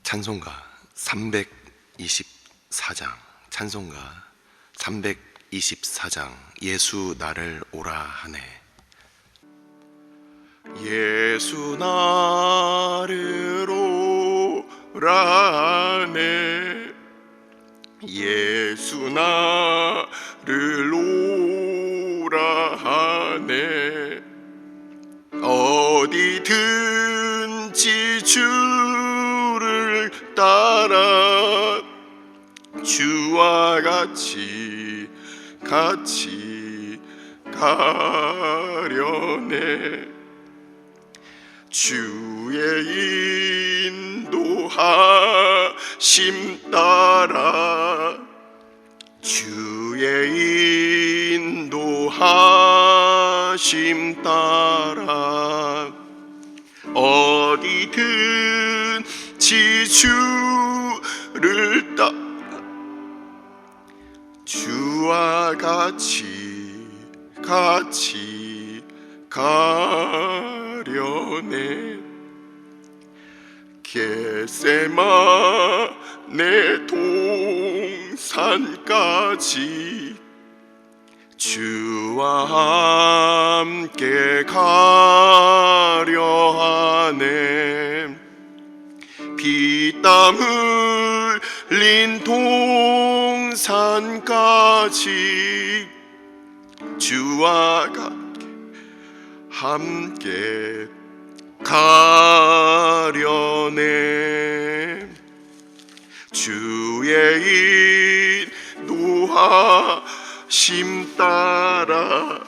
찬송가 324장, 찬송가 324장. 예수 나를 오라 하네. 예수 나를 오라 하네. 예수 나를 오라 하네. 어디든지 주를 따라 주와 같이 가려네. 주의 인도하심 따라, 주의 인도하심 따라 어디든지 주를 따라 주와 같이 가려네. 겟세마네 동산까지 주와 함께 가려 하네. 피땀 흘린 동산까지 주와 함께 가려네. 주의 인도하심 따라,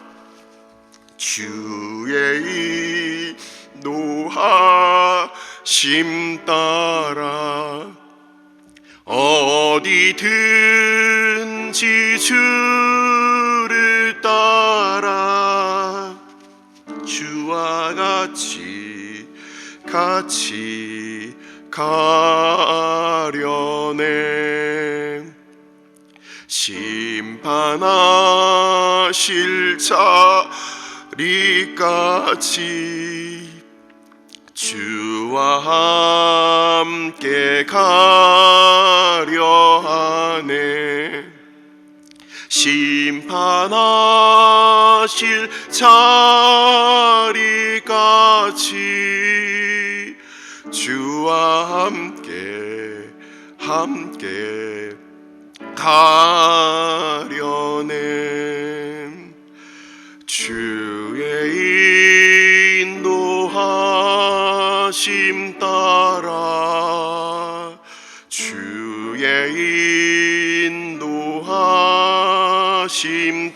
주의 인도하심 따라 어디든지 주를 따라 주와 같이 가려네. 심판하실 자리까지 주와 함께 가려 하네. 심판하실 자리까지 주와 함께 가려네. 주의 인도하심 따라, 주의 인도하심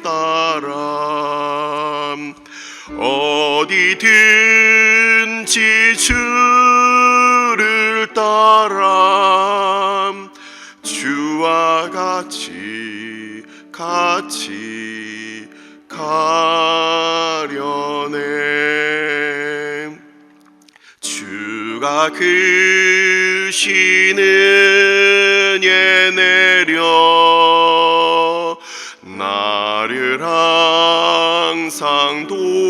따라 어디든지 주를 따라 주와 같이 가려네. 주가 크신 은혜 내려 나를 항상 돌보시고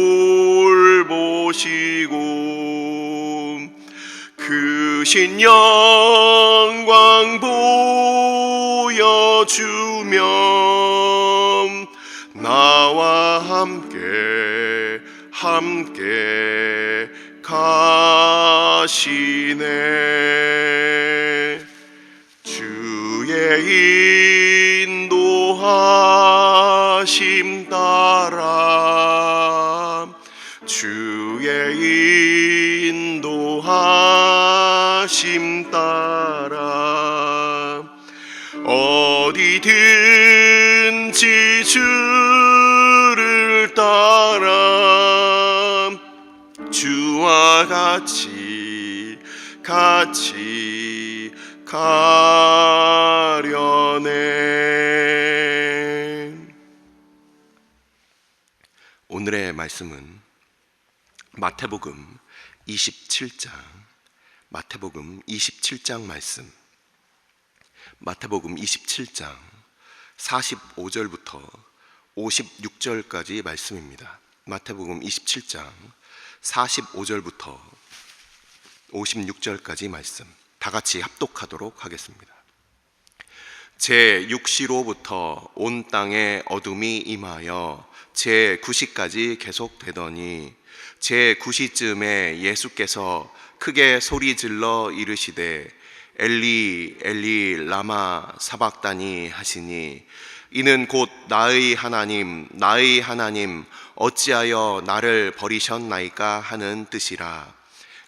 크신 영광 보여주며 나와 함께 가시네. 주의 인도하심 따라, 주의 인도하심 따라 어디든지 주를 따라 주와 같이 가려네. 오늘의 말씀은 마태복음 27장 말씀. 마태복음 27장 45절부터 56절까지 말씀입니다. 마태복음 27장 45절부터 56절까지 말씀. 다 같이 합독하도록 하겠습니다. 제6시로부터 온 땅에 어둠이 임하여 제9시까지 계속되더니 제9시쯤에 예수께서 크게 소리질러 이르시되 엘리 엘리 라마 사박다니 하시니 이는 곧 나의 하나님 어찌하여 나를 버리셨나이까 하는 뜻이라.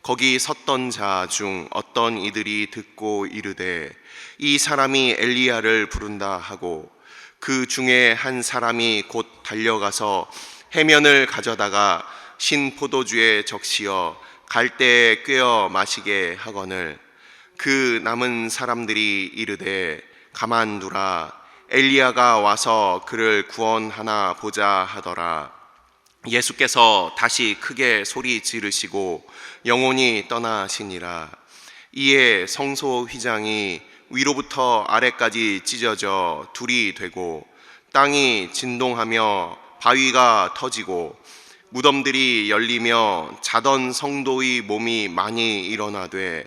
거기 섰던 자 중 어떤 이들이 듣고 이르되 이 사람이 엘리야를 부른다 하고 그 중에 한 사람이 곧 달려가서 해면을 가져다가 신 포도주에 적시어 갈대에 꿰어 마시게 하거늘 그 남은 사람들이 이르되 가만두라 엘리야가 와서 그를 구원하나 보자 하더라. 예수께서 다시 크게 소리 지르시고 영혼이 떠나시니라. 이에 성소 휘장이 위로부터 아래까지 찢어져 둘이 되고 땅이 진동하며 바위가 터지고 무덤들이 열리며 자던 성도의 몸이 많이 일어나되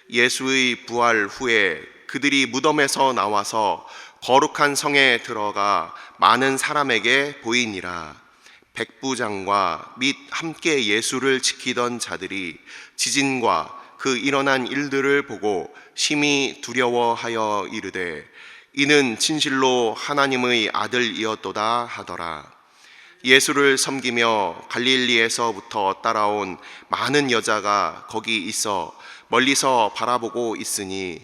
예수의 부활 후에 그들이 무덤에서 나와서 거룩한 성에 들어가 많은 사람에게 보이니라. 백부장과 및 함께 예수를 지키던 자들이 지진과 그 일어난 일들을 보고 심히 두려워하여 이르되 이는 진실로 하나님의 아들이었도다 하더라. 예수를 섬기며 갈릴리에서부터 따라온 많은 여자가 거기 있어 멀리서 바라보고 있으니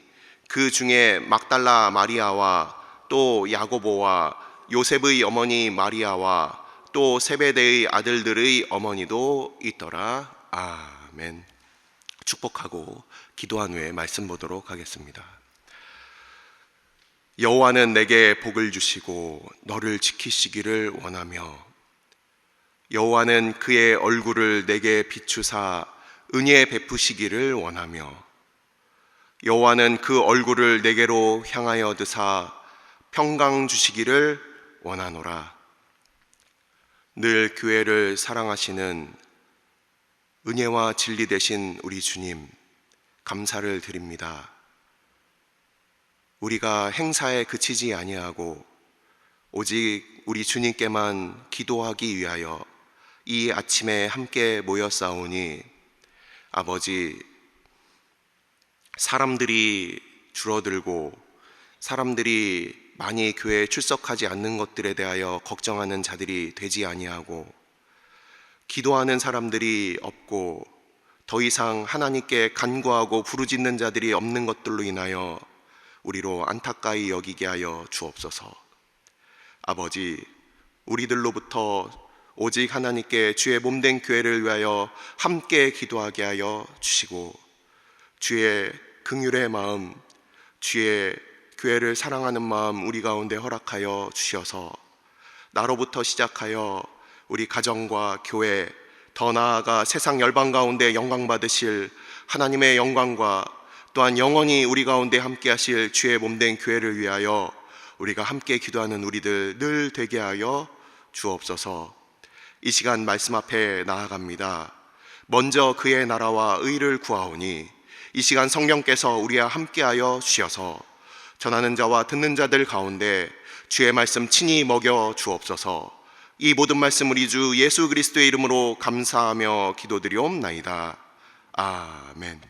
그 중에 막달라 마리아와 또 야고보와 요셉의 어머니 마리아와 또 세베대의 아들들의 어머니도 있더라. 아멘. 축복하고 기도한 후에 말씀 보도록 하겠습니다. 여호와는 내게 복을 주시고 너를 지키시기를 원하며 여호와는 그의 얼굴을 내게 비추사 은혜 베푸시기를 원하며 여호와는 그 얼굴을 내게로 향하여 드사 평강 주시기를 원하노라. 늘 교회를 사랑하시는 은혜와 진리 되신 우리 주님, 감사를 드립니다. 우리가 행사에 그치지 아니하고 오직 우리 주님께만 기도하기 위하여 이 아침에 함께 모였사오니 아버지, 사람들이 줄어들고 사람들이 많이 교회에 출석하지 않는 것들에 대하여 걱정하는 자들이 되지 아니하고 기도하는 사람들이 없고 더 이상 하나님께 간구하고 부르짖는 자들이 없는 것들로 인하여 우리로 안타까이 여기게 하여 주옵소서. 아버지, 우리들로부터 오직 하나님께 주의 몸된 교회를 위하여 함께 기도하게 하여 주시고 주의 긍휼의 마음, 주의 교회를 사랑하는 마음 우리 가운데 허락하여 주셔서 나로부터 시작하여 우리 가정과 교회, 더 나아가 세상 열방 가운데 영광 받으실 하나님의 영광과 또한 영원히 우리 가운데 함께 하실 주의 몸된 교회를 위하여 우리가 함께 기도하는 우리들 늘 되게 하여 주옵소서. 이 시간 말씀 앞에 나아갑니다. 먼저 그의 나라와 의를 구하오니 이 시간 성령께서 우리와 함께하여 주셔서 전하는 자와 듣는 자들 가운데 주의 말씀 친히 먹여 주옵소서. 이 모든 말씀 우리 주 예수 그리스도의 이름으로 감사하며 기도드리옵나이다. 아멘.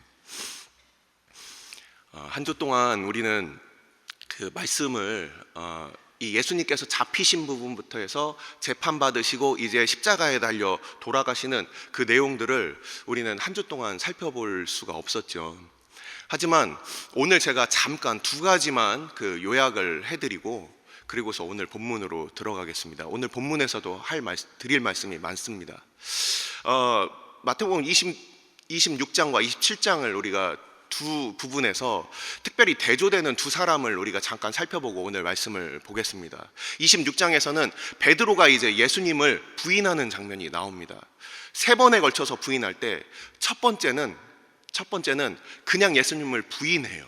한 주 동안 우리는 그 말씀을 이 예수님께서 잡히신 부분부터 해서 재판받으시고 이제 십자가에 달려 돌아가시는 그 내용들을 우리는 한 주 동안 살펴볼 수가 없었죠. 하지만 오늘 제가 잠깐 두 가지만 그 요약을 해드리고 그리고서 오늘 본문으로 들어가겠습니다. 오늘 본문에서도 드릴 말씀이 많습니다. 마태복음 26장과 27장을 우리가 두 부분에서 특별히 대조되는 두 사람을 우리가 잠깐 살펴보고 오늘 말씀을 보겠습니다. 26장에서는 베드로가 이제 예수님을 부인하는 장면이 나옵니다. 세 번에 걸쳐서 부인할 때 첫 번째는 그냥 예수님을 부인해요.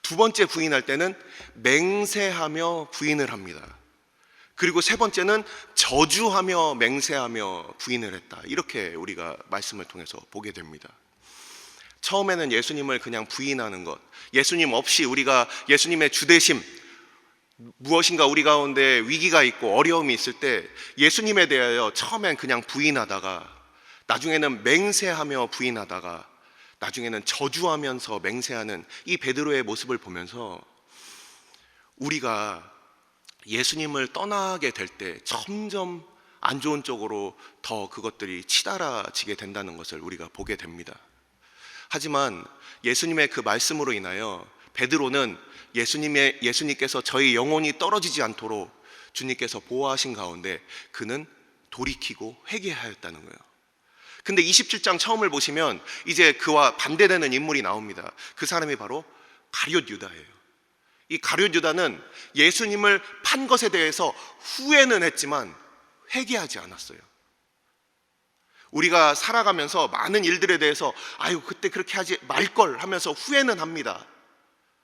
두 번째 부인할 때는 맹세하며 부인을 합니다. 그리고 세 번째는 저주하며 맹세하며 부인을 했다. 이렇게 우리가 말씀을 통해서 보게 됩니다. 처음에는 예수님을 그냥 부인하는 것, 예수님 없이 우리가 예수님의 주대심, 무엇인가 우리 가운데 위기가 있고 어려움이 있을 때 예수님에 대하여 처음엔 그냥 부인하다가 나중에는 맹세하며 부인하다가 나중에는 저주하면서 맹세하는 이 베드로의 모습을 보면서 우리가 예수님을 떠나게 될 때 점점 안 좋은 쪽으로 더 그것들이 치달아지게 된다는 것을 우리가 보게 됩니다. 하지만 예수님의 그 말씀으로 인하여 베드로는 예수님께서 저희 영혼이 떨어지지 않도록 주님께서 보호하신 가운데 그는 돌이키고 회개하였다는 거예요. 근데 27장 처음을 보시면 이제 그와 반대되는 인물이 나옵니다. 그 사람이 바로 가룟 유다예요. 이 가룟 유다는 예수님을 판 것에 대해서 후회는 했지만 회개하지 않았어요. 우리가 살아가면서 많은 일들에 대해서 아유 그때 그렇게 하지 말걸 하면서 후회는 합니다.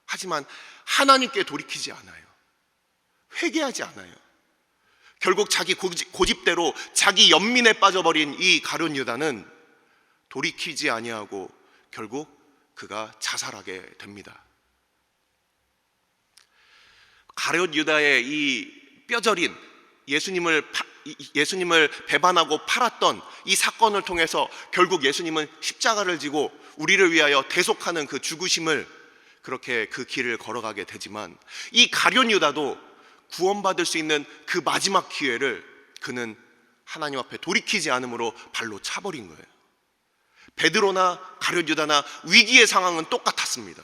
하지만 하나님께 돌이키지 않아요. 회개하지 않아요. 결국 자기 고집대로 자기 연민에 빠져버린 이 가룟 유다는 돌이키지 아니하고 결국 그가 자살하게 됩니다. 가룟 유다의 이 뼈저린 예수님을 배반하고 팔았던 이 사건을 통해서 결국 예수님은 십자가를 지고 우리를 위하여 대속하는 그 죽으심을 그렇게 그 길을 걸어가게 되지만 이 가룟 유다도 구원받을 수 있는 그 마지막 기회를 그는 하나님 앞에 돌이키지 않음으로 발로 차버린 거예요. 베드로나 가룟 유다나 위기의 상황은 똑같았습니다.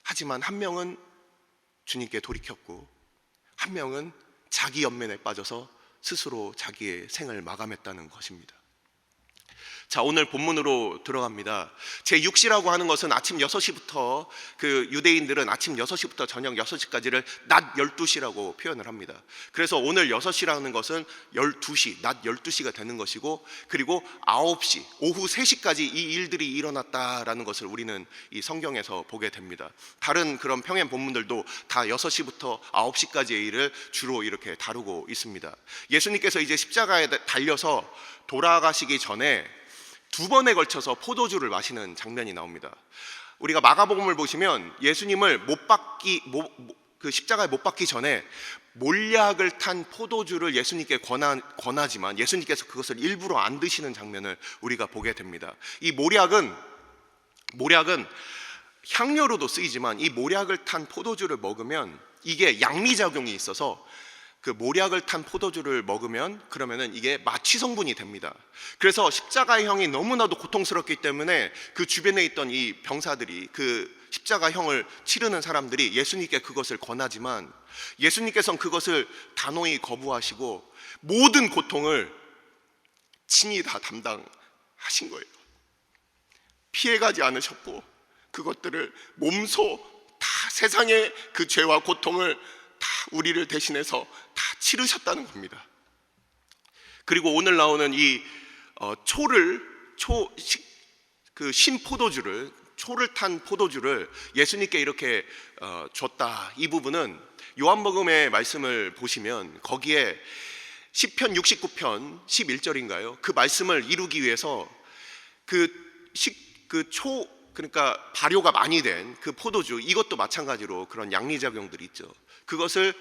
하지만 한 명은 주님께 돌이켰고 한 명은 자기 연민에 빠져서 스스로 자기의 생을 마감했다는 것입니다. 자, 오늘 본문으로 들어갑니다. 제6시라고 하는 것은 아침 6시부터 그 유대인들은 아침 6시부터 저녁 6시까지를 낮 12시라고 표현을 합니다. 그래서 오늘 6시라는 것은 12시, 낮 12시가 되는 것이고 그리고 9시, 오후 3시까지 이 일들이 일어났다라는 것을 우리는 이 성경에서 보게 됩니다. 다른 그런 평행 본문들도 다 6시부터 9시까지의 일을 주로 이렇게 다루고 있습니다. 예수님께서 이제 십자가에 달려서 돌아가시기 전에 2번에 걸쳐서 포도주를 마시는 장면이 나옵니다. 우리가 마가복음을 보시면 예수님을 그 십자가에 못 박기 전에 몰약을 탄 포도주를 예수님께 권하지만 예수님께서 그것을 일부러 안 드시는 장면을 우리가 보게 됩니다. 이 몰약은 향료로도 쓰이지만 이 몰약을 탄 포도주를 먹으면 이게 양리작용이 있어서 그 몰약을 탄 포도주를 먹으면 그러면은 이게 마취 성분이 됩니다. 그래서 십자가의 형이 너무나도 고통스럽기 때문에 그 주변에 있던 이 병사들이 그 십자가 형을 치르는 사람들이 예수님께 그것을 권하지만 예수님께서는 그것을 단호히 거부하시고 모든 고통을 친히 다 담당하신 거예요. 피해가지 않으셨고 그것들을 몸소 다 세상의 그 죄와 고통을 다 우리를 대신해서 다 치르셨다는 겁니다. 그리고 오늘 나오는 이 신포도주를 초를 탄 포도주를 예수님께 이렇게 줬다. 이 부분은 요한복음의 말씀을 보시면 거기에 시편 69편 11절인가요? 그 말씀을 이루기 위해서 그러니까 발효가 많이 된 그 포도주, 이것도 마찬가지로 그런 양리작용들이 있죠. 그것을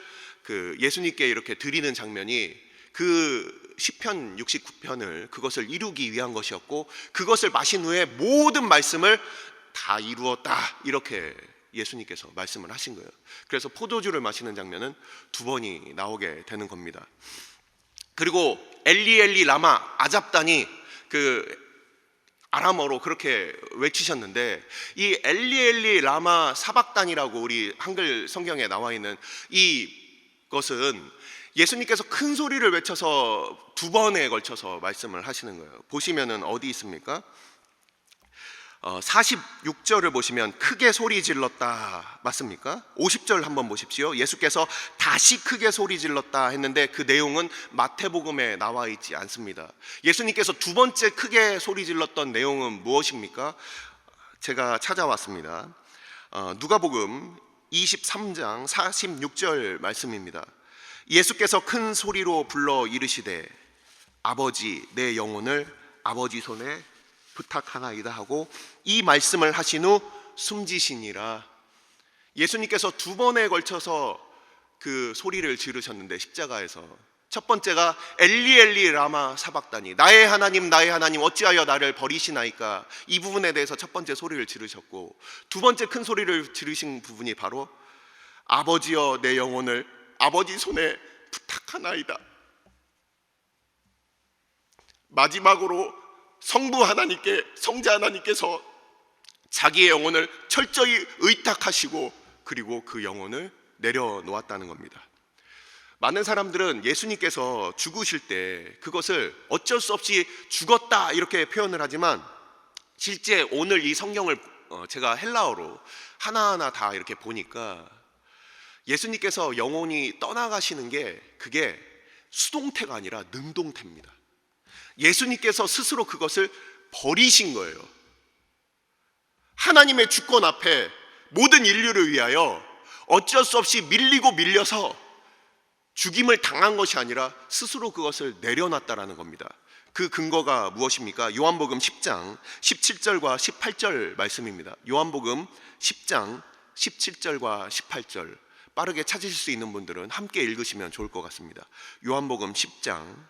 그 예수님께 이렇게 드리는 장면이 그 시편 69편을 그것을 이루기 위한 것이었고 그것을 마신 후에 모든 말씀을 다 이루었다 이렇게 예수님께서 말씀을 하신 거예요. 그래서 포도주를 마시는 장면은 2번이 나오게 되는 겁니다. 그리고 엘리 엘리 라마 아잡다니 그 아람어로 그렇게 외치셨는데 이 엘리 엘리 라마 사박단이라고 우리 한글 성경에 나와 있는 이것은 예수님께서 큰 소리를 외쳐서 2번에 걸쳐서 말씀을 하시는 거예요. 보시면은 어디 있습니까? 46절을 보시면 크게 소리 질렀다 맞습니까? 50절 한번 보십시오. 예수께서 다시 크게 소리 질렀다 했는데 그 내용은 마태복음에 나와 있지 않습니다. 예수님께서 2번째 크게 소리 질렀던 내용은 무엇입니까? 제가 찾아왔습니다. 누가복음 23장 46절 말씀입니다. 예수께서 큰 소리로 불러 이르시되 아버지 내 영혼을 아버지 손에 부탁하나이다 하고 이 말씀을 하신 후 숨지시니라. 예수님께서 두 번에 걸쳐서 그 소리를 지르셨는데 십자가에서 첫 번째가 엘리 엘리 라마 사박다니, 나의 하나님 어찌하여 나를 버리시나이까, 이 부분에 대해서 첫 번째 소리를 지르셨고, 두 번째 큰 소리를 지르신 부분이 바로 아버지여 내 영혼을 아버지 손에 부탁하나이다. 마지막으로 성부 하나님께, 성자 하나님께서 자기의 영혼을 철저히 의탁하시고 그리고 그 영혼을 내려놓았다는 겁니다. 많은 사람들은 예수님께서 죽으실 때 그것을 어쩔 수 없이 죽었다 이렇게 표현을 하지만, 실제 오늘 이 성경을 제가 헬라어로 하나하나 다 이렇게 보니까 예수님께서 영혼이 떠나가시는 게 그게 수동태가 아니라 능동태입니다. 예수님께서 스스로 그것을 버리신 거예요. 하나님의 주권 앞에 모든 인류를 위하여 어쩔 수 없이 밀리고 밀려서 죽임을 당한 것이 아니라 스스로 그것을 내려놨다라는 겁니다. 그 근거가 무엇입니까? 요한복음 10장 17절과 18절 말씀입니다. 요한복음 10장 17절과 18절 빠르게 찾으실 수 있는 분들은 함께 읽으시면 좋을 것 같습니다. 요한복음 10장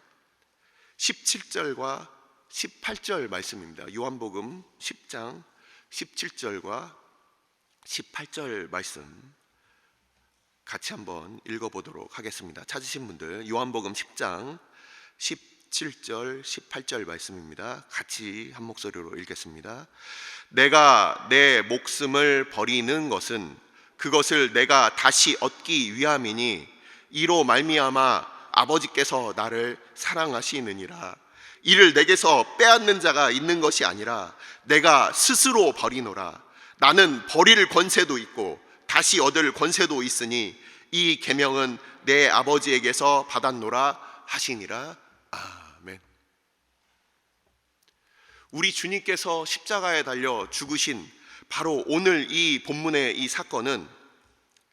17절과 18절 말씀입니다. 요한복음 10장 17절과 18절 말씀 같이 한번 읽어보도록 하겠습니다. 찾으신 분들 요한복음 10장 17절 18절 말씀입니다. 같이 한 목소리로 읽겠습니다. 내가 내 목숨을 버리는 것은 그것을 내가 다시 얻기 위함이니 이로 말미암아 아버지께서 나를 사랑하시느니라. 이를 내게서 빼앗는 자가 있는 것이 아니라 내가 스스로 버리노라. 나는 버릴 권세도 있고 다시 얻을 권세도 있으니 이 계명은 내 아버지에게서 받았노라 하시니라. 아멘. 우리 주님께서 십자가에 달려 죽으신 바로 오늘 이 본문의 이 사건은,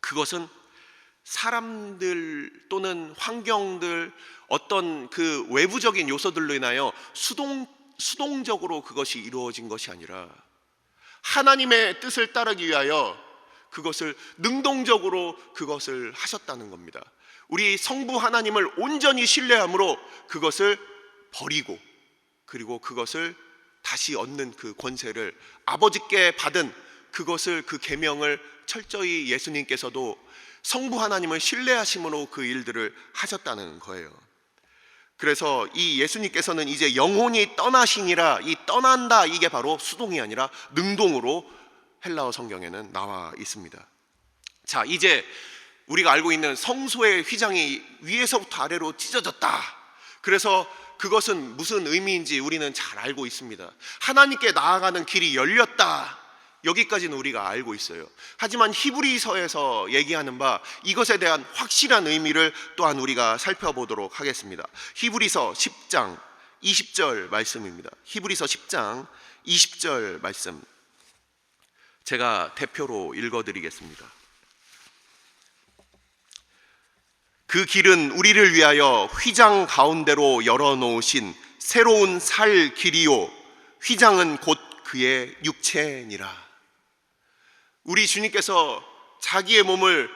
그것은 사람들 또는 환경들 어떤 그 외부적인 요소들로 인하여 수동적으로 그것이 이루어진 것이 아니라 하나님의 뜻을 따르기 위하여 그것을 능동적으로 그것을 하셨다는 겁니다. 우리 성부 하나님을 온전히 신뢰함으로 그것을 버리고 그리고 그것을 다시 얻는 그 권세를 아버지께 받은 그것을, 그 계명을 철저히 예수님께서도 성부 하나님을 신뢰하심으로 그 일들을 하셨다는 거예요. 그래서 이 예수님께서는 이제 영혼이 떠나시니라, 이 떠난다 이게 바로 수동이 아니라 능동으로 헬라어 성경에는 나와 있습니다. 자, 이제 우리가 알고 있는 성소의 휘장이 위에서부터 아래로 찢어졌다. 그래서 그것은 무슨 의미인지 우리는 잘 알고 있습니다. 하나님께 나아가는 길이 열렸다. 여기까지는 우리가 알고 있어요. 하지만 히브리서에서 얘기하는 바 이것에 대한 확실한 의미를 또한 우리가 살펴보도록 하겠습니다. 히브리서 10장 20절 말씀입니다. 히브리서 10장 20절 말씀 제가 대표로 읽어드리겠습니다. 그 길은 우리를 위하여 휘장 가운데로 열어놓으신 새로운 살 길이요 휘장은 곧 그의 육체니라. 우리 주님께서 자기의 몸을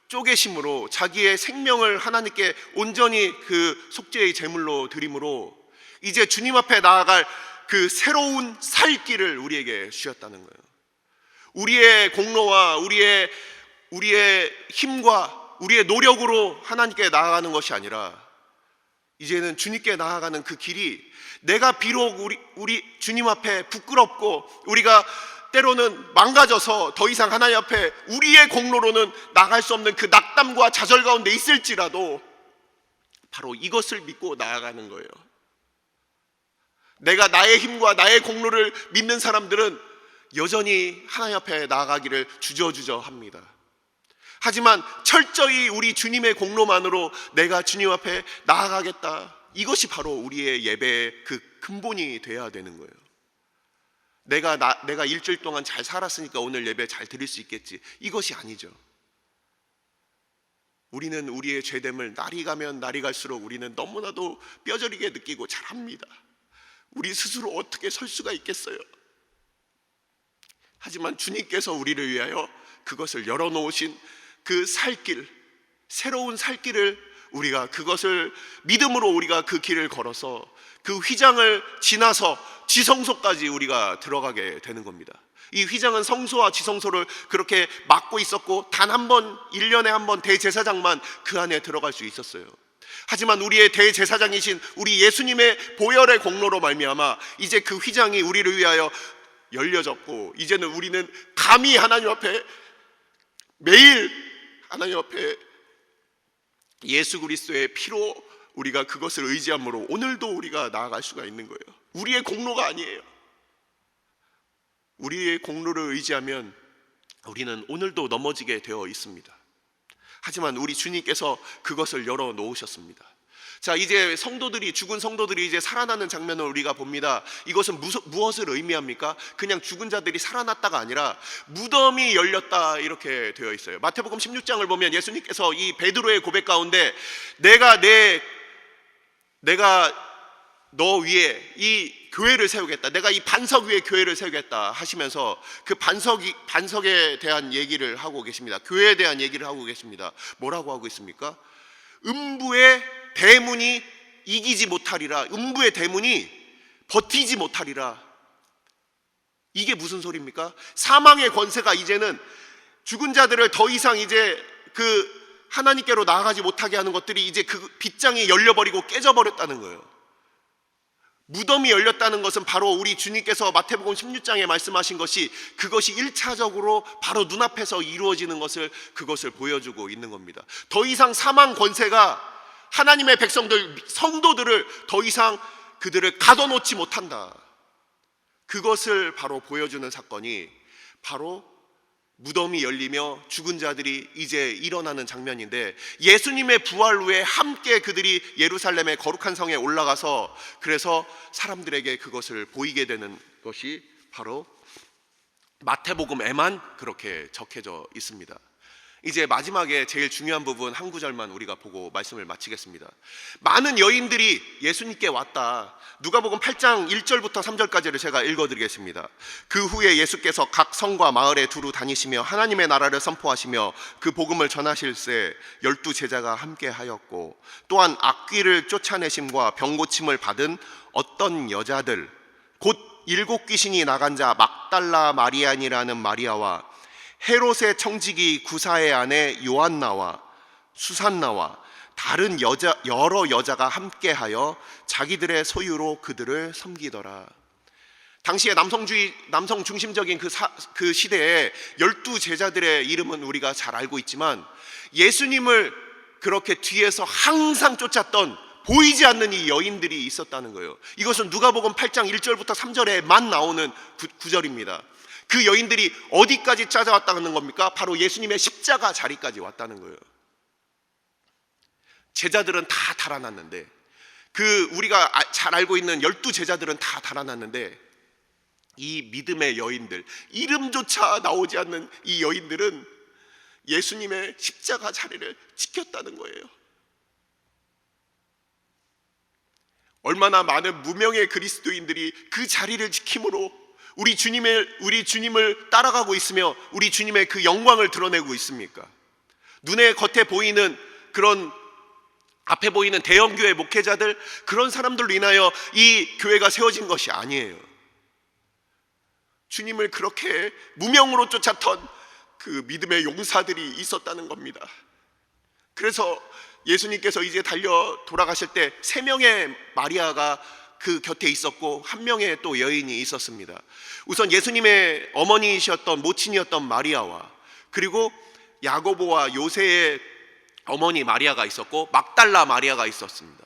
쪼개심으로 자기의 생명을 하나님께 온전히 그 속죄의 제물로 드림으로 이제 주님 앞에 나아갈 그 새로운 살 길을 우리에게 주셨다는 거예요. 우리의 공로와 우리의 힘과 우리의 노력으로 하나님께 나아가는 것이 아니라 이제는 주님께 나아가는 그 길이, 내가 비록 우리 주님 앞에 부끄럽고 우리가 때로는 망가져서 더 이상 하나님 앞에 우리의 공로로는 나갈 수 없는 그 낙담과 좌절 가운데 있을지라도 바로 이것을 믿고 나아가는 거예요. 내가 나의 힘과 나의 공로를 믿는 사람들은 여전히 하나님 앞에 나아가기를 주저주저 합니다. 하지만 철저히 우리 주님의 공로만으로 내가 주님 앞에 나아가겠다, 이것이 바로 우리의 예배의 그 근본이 돼야 되는 거예요. 내가 일주일 동안 잘 살았으니까 오늘 예배 잘 드릴 수 있겠지, 이것이 아니죠. 우리는 우리의 죄됨을 날이 가면 날이 갈수록 우리는 너무나도 뼈저리게 느끼고 잘합니다. 우리 스스로 어떻게 설 수가 있겠어요? 하지만 주님께서 우리를 위하여 그것을 열어놓으신 그 살길, 새로운 살길을 우리가 그것을 믿음으로 우리가 그 길을 걸어서 그 휘장을 지나서 지성소까지 우리가 들어가게 되는 겁니다. 이 휘장은 성소와 지성소를 그렇게 막고 있었고 단 한 번, 1년에 한 번 대제사장만 그 안에 들어갈 수 있었어요. 하지만 우리의 대제사장이신 우리 예수님의 보혈의 공로로 말미암아 이제 그 휘장이 우리를 위하여 열려졌고, 이제는 우리는 감히 하나님 앞에, 매일 하나님 앞에 예수 그리스도의 피로 우리가 그것을 의지함으로 오늘도 우리가 나아갈 수가 있는 거예요. 우리의 공로가 아니에요. 우리의 공로를 의지하면 우리는 오늘도 넘어지게 되어 있습니다. 하지만 우리 주님께서 그것을 열어 놓으셨습니다. 자, 이제 성도들이, 죽은 성도들이 이제 살아나는 장면을 우리가 봅니다. 이것은 무엇을 의미합니까? 그냥 죽은 자들이 살아났다가 아니라 무덤이 열렸다 이렇게 되어 있어요. 마태복음 16장을 보면 예수님께서 이 베드로의 고백 가운데 내가 너 위에 이 교회를 세우겠다, 내가 이 반석 위에 교회를 세우겠다 하시면서 그 반석에 대한 얘기를 하고 계십니다. 교회에 대한 얘기를 하고 계십니다. 뭐라고 하고 있습니까? 음부의 대문이 이기지 못하리라, 음부의 대문이 버티지 못하리라. 이게 무슨 소리입니까? 사망의 권세가 이제는 죽은 자들을 더 이상 이제 그 하나님께로 나아가지 못하게 하는 것들이 이제 그 빗장이 열려버리고 깨져버렸다는 거예요. 무덤이 열렸다는 것은 바로 우리 주님께서 마태복음 16장에 말씀하신 것이, 그것이 1차적으로 바로 눈앞에서 이루어지는 것을, 그것을 보여주고 있는 겁니다. 더 이상 사망 권세가 하나님의 백성들, 성도들을 더 이상 그들을 가둬놓지 못한다. 그것을 바로 보여주는 사건이 바로 무덤이 열리며 죽은 자들이 이제 일어나는 장면인데, 예수님의 부활 후에 함께 그들이 예루살렘의 거룩한 성에 올라가서 그래서 사람들에게 그것을 보이게 되는 것이 바로 마태복음에만 그렇게 적혀져 있습니다. 이제 마지막에 제일 중요한 부분 한 구절만 우리가 보고 말씀을 마치겠습니다. 많은 여인들이 예수님께 왔다. 누가복음 8장 1절부터 3절까지를 제가 읽어드리겠습니다. 그 후에 예수께서 각 성과 마을에 두루 다니시며 하나님의 나라를 선포하시며 그 복음을 전하실새 12 제자가 함께 하였고, 또한 악귀를 쫓아내심과 병고침을 받은 어떤 여자들, 곧 7 귀신이 나간 자 막달라 마리아니라는 마리아와 헤롯의 청지기 구사의 아내 요한나와 수산나와 다른 여러 여자가 함께하여 자기들의 소유로 그들을 섬기더라. 당시에 남성 중심적인 그 시대에 12 제자들의 이름은 우리가 잘 알고 있지만, 예수님을 그렇게 뒤에서 항상 쫓았던 보이지 않는 이 여인들이 있었다는 거예요. 이것은 누가복음 8장 1절부터 3절에만 나오는 구절입니다. 그 여인들이 어디까지 찾아왔다는 겁니까? 바로 예수님의 십자가 자리까지 왔다는 거예요. 제자들은 다 달아났는데, 우리가 잘 알고 있는 12 제자들은 다 달아났는데, 이 믿음의 여인들, 이름조차 나오지 않는 이 여인들은 예수님의 십자가 자리를 지켰다는 거예요. 얼마나 많은 무명의 그리스도인들이 그 자리를 지킴으로 우리 주님을 따라가고 있으며 우리 주님의 그 영광을 드러내고 있습니까? 눈에 겉에 보이는 그런 앞에 보이는 대형교회 목회자들, 그런 사람들로 인하여 이 교회가 세워진 것이 아니에요. 주님을 그렇게 무명으로 쫓았던 그 믿음의 용사들이 있었다는 겁니다. 그래서 예수님께서 이제 달려 돌아가실 때 3명의 마리아가 그 곁에 있었고 1명의 또 여인이 있었습니다. 우선 예수님의 어머니이셨던, 모친이었던 마리아와, 그리고 야고보와 요새의 어머니 마리아가 있었고 막달라 마리아가 있었습니다.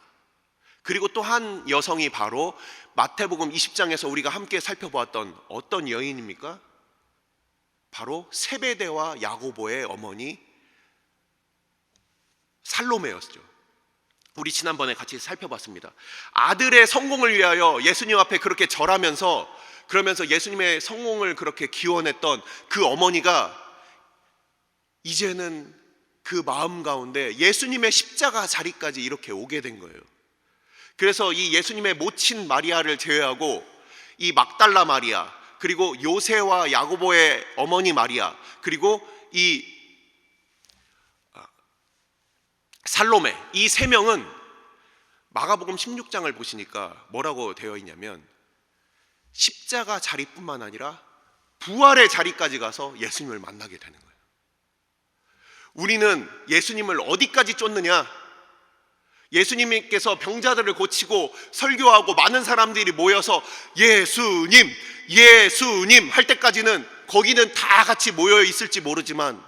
그리고 또 한 여성이 바로 마태복음 20장에서 우리가 함께 살펴보았던 어떤 여인입니까? 바로 세베대와 야고보의 어머니 살로메였죠. 우리 지난번에 같이 살펴봤습니다. 아들의 성공을 위하여 예수님 앞에 그렇게 절하면서, 그러면서 예수님의 성공을 그렇게 기원했던 그 어머니가 이제는 그 마음 가운데 예수님의 십자가 자리까지 이렇게 오게 된 거예요. 그래서 이 예수님의 모친 마리아를 제외하고 이 막달라 마리아, 그리고 요새와 야고보의 어머니 마리아, 그리고 이 살로메, 이 세 명은 마가복음 16장을 보시니까 뭐라고 되어 있냐면 십자가 자리뿐만 아니라 부활의 자리까지 가서 예수님을 만나게 되는 거예요. 우리는 예수님을 어디까지 쫓느냐? 예수님께서 병자들을 고치고 설교하고 많은 사람들이 모여서 예수님, 예수님 할 때까지는 거기는 다 같이 모여 있을지 모르지만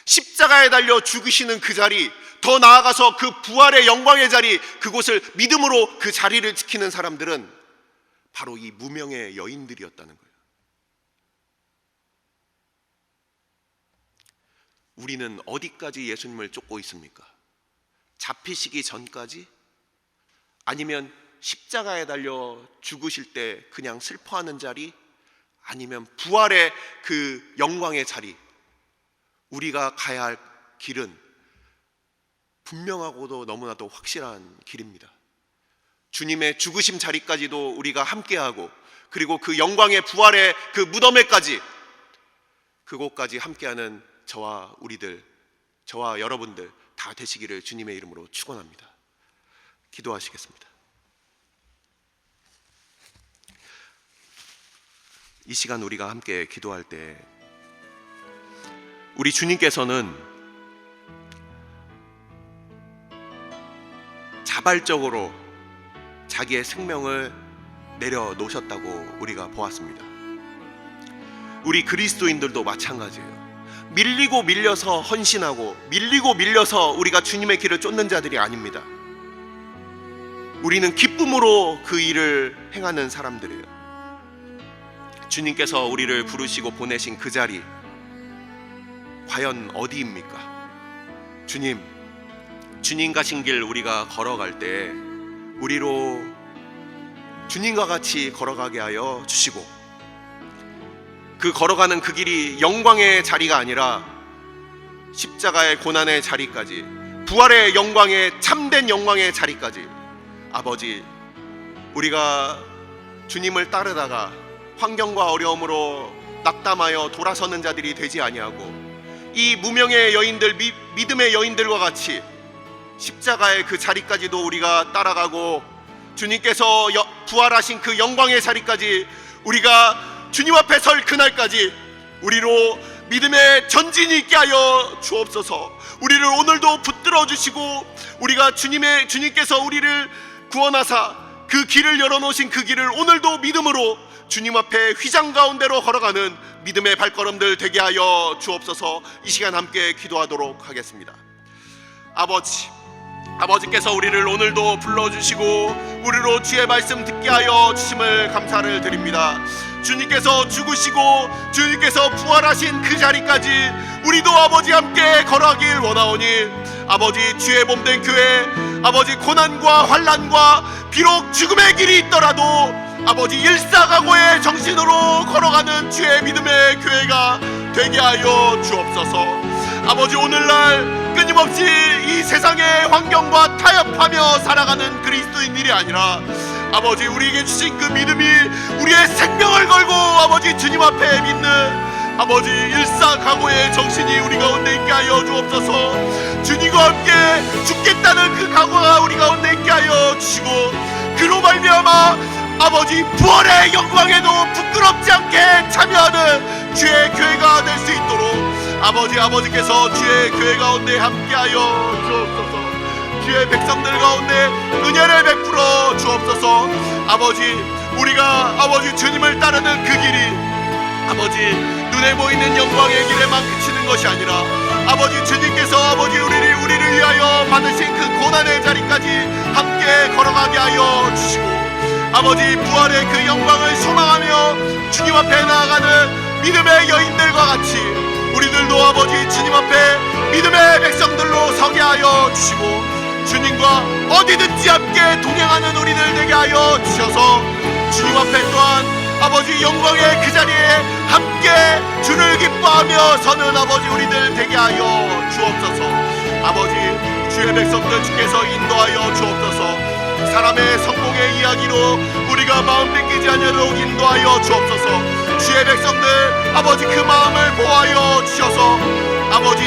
십자가에 달려 죽으시는 그 자리, 더 나아가서 그 부활의 영광의 자리, 그곳을 믿음으로 그 자리를 지키는 사람들은 바로 이 무명의 여인들이었다는 거예요. 우리는 어디까지 예수님을 쫓고 있습니까? 잡히시기 전까지? 아니면 십자가에 달려 죽으실 때 그냥 슬퍼하는 자리? 아니면 부활의 그 영광의 자리? 우리가 가야 할 길은 분명하고도 너무나도 확실한 길입니다. 주님의 죽으심 자리까지도 우리가 함께하고, 그리고 그 영광의 부활의 그 무덤에까지, 그곳까지 함께하는 저와 우리들, 저와 여러분들 다 되시기를 주님의 이름으로 축원합니다. 기도하시겠습니다. 이 시간 우리가 함께 기도할 때 우리 주님께서는 자발적으로 자기의 생명을 내려놓으셨다고 우리가 보았습니다. 우리 그리스도인들도 마찬가지예요. 밀리고 밀려서 헌신하고 밀리고 밀려서 우리가 주님의 길을 쫓는 자들이 아닙니다. 우리는 기쁨으로 그 일을 행하는 사람들이에요. 주님께서 우리를 부르시고 보내신 그 자리, 과연 어디입니까? 주님 가신 길 우리가 걸어갈 때 우리로 주님과 같이 걸어가게 하여 주시고, 그 걸어가는 그 길이 영광의 자리가 아니라 십자가의 고난의 자리까지, 부활의 영광의 참된 영광의 자리까지, 아버지, 우리가 주님을 따르다가 환경과 어려움으로 낙담하여 돌아서는 자들이 되지 아니하고 이 무명의 여인들, 믿음의 여인들과 같이 십자가의 그 자리까지도 우리가 따라가고, 주님께서 부활하신 그 영광의 자리까지 우리가 주님 앞에 설 그날까지 우리로 믿음의 전진이 있게 하여 주옵소서. 우리를 오늘도 붙들어 주시고, 우리가 주님께서 우리를 구원하사 그 길을 열어놓으신 그 길을 오늘도 믿음으로 주님 앞에 휘장 가운데로 걸어가는 믿음의 발걸음들 되게 하여 주옵소서. 이 시간 함께 기도하도록 하겠습니다. 아버지께서 우리를 오늘도 불러주시고 우리로 주의 말씀 듣게 하여 주심을 감사를 드립니다. 주님께서 죽으시고 주님께서 부활하신 그 자리까지 우리도 아버지 함께 걸어가길 원하오니, 아버지, 주의 몸된 교회, 아버지, 고난과 환난과 비록 죽음의 길이 있더라도 아버지, 일사각오의 정신으로 걸어가는 주의 믿음의 교회가 되게 하여 주옵소서. 아버지, 오늘날 끊임없이 이 세상의 환경과 타협하며 살아가는 그리스도인들이 아니라 아버지, 우리에게 주신 그 믿음이 우리의 생명을 걸고 아버지 주님 앞에 믿는 아버지 일사각오의 정신이 우리 가운데 있게 하여 주옵소서. 주님과 함께 죽겠다는 그 각오가 우리 가운데 있게 하여 주시고, 그로 말미암아 아버지 부활의 영광에도 부끄럽지 않게 참여하는 주의 교회가 될 수 있도록 아버지께서 주의 교회 가운데 함께하여 주옵소서. 주의 백성들 가운데 은혜를 베풀어 주옵소서. 아버지, 우리가 아버지 주님을 따르는 그 길이 아버지 눈에 보이는 영광의 길에만 그치는 것이 아니라 아버지 주님께서 아버지 우리를 위하여 받으신 그 고난의 자리까지 함께 걸어가게 하여 주시고, 아버지 부활의 그 영광을 소망하며 주님 앞에 나아가는 믿음의 여인들과 같이 우리들도 아버지 주님 앞에 믿음의 백성들로 서게 하여 주시고, 주님과 어디든지 함께 동행하는 우리들 되게 하여 주셔서 주님 앞에 또한 아버지 영광의 그 자리에 함께 주를 기뻐하며 서는 아버지 우리들 되게 하여 주옵소서. 아버지, 주의 백성들 주께서 인도하여 주옵소서. 사람의 성공의 이야기로 우리가 마음 뺏기지 않도록 인도하여 주옵소서. 주의 백성들 아버지 그 마음을 보호하여 주셔서 아버지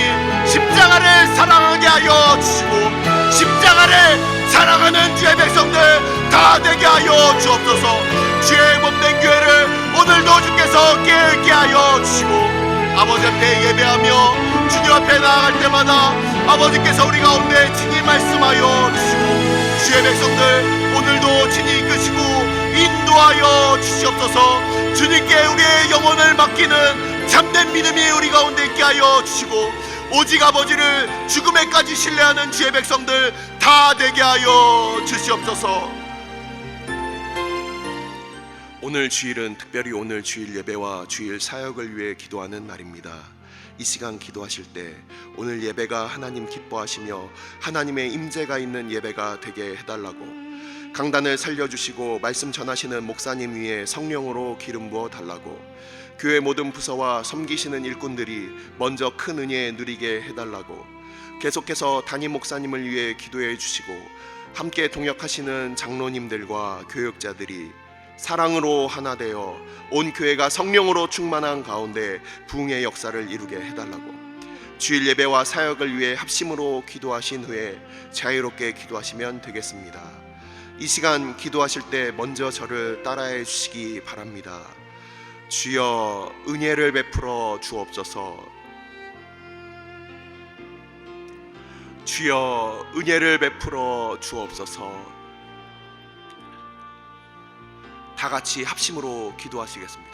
십자가를 사랑하게 하여 주시고 십자가를 사랑하는 주의 백성들 다 되게 하여 주옵소서. 주의 몸된 교회를 오늘도 주께서 깨닫게 하여 주시고 아버지 앞에 예배하며 주님 앞에 나아갈 때마다 아버지께서 우리 가운데 친히 말씀하여 주시고 주의 백성들 오늘도 친히 이끄시고 인도하여 주시옵소서. 주님께 우리의 영혼을 맡기는 참된 믿음이 우리 가운데 있게 하여 주시고 오직 아버지를 죽음에까지 신뢰하는 주의 백성들 다 되게 하여 주시옵소서. 오늘 주일은 특별히 오늘 주일 예배와 주일 사역을 위해 기도하는 날입니다. 이 시간 기도하실 때 오늘 예배가 하나님 기뻐하시며 하나님의 임재가 있는 예배가 되게 해달라고, 강단을 살려주시고 말씀 전하시는 목사님 위에 성령으로 기름 부어 달라고, 교회 모든 부서와 섬기시는 일꾼들이 먼저 큰 은혜 누리게 해달라고, 계속해서 담임 목사님을 위해 기도해 주시고 함께 동역하시는 장로님들과 교역자들이 사랑으로 하나 되어 온 교회가 성령으로 충만한 가운데 부흥의 역사를 이루게 해달라고, 주일 예배와 사역을 위해 합심으로 기도하신 후에 자유롭게 기도하시면 되겠습니다. 이 시간 기도하실 때 먼저 저를 따라해 주시기 바랍니다. 주여 은혜를 베풀어 주옵소서. 주여 은혜를 베풀어 주옵소서. 다 같이 합심으로 기도하시겠습니다.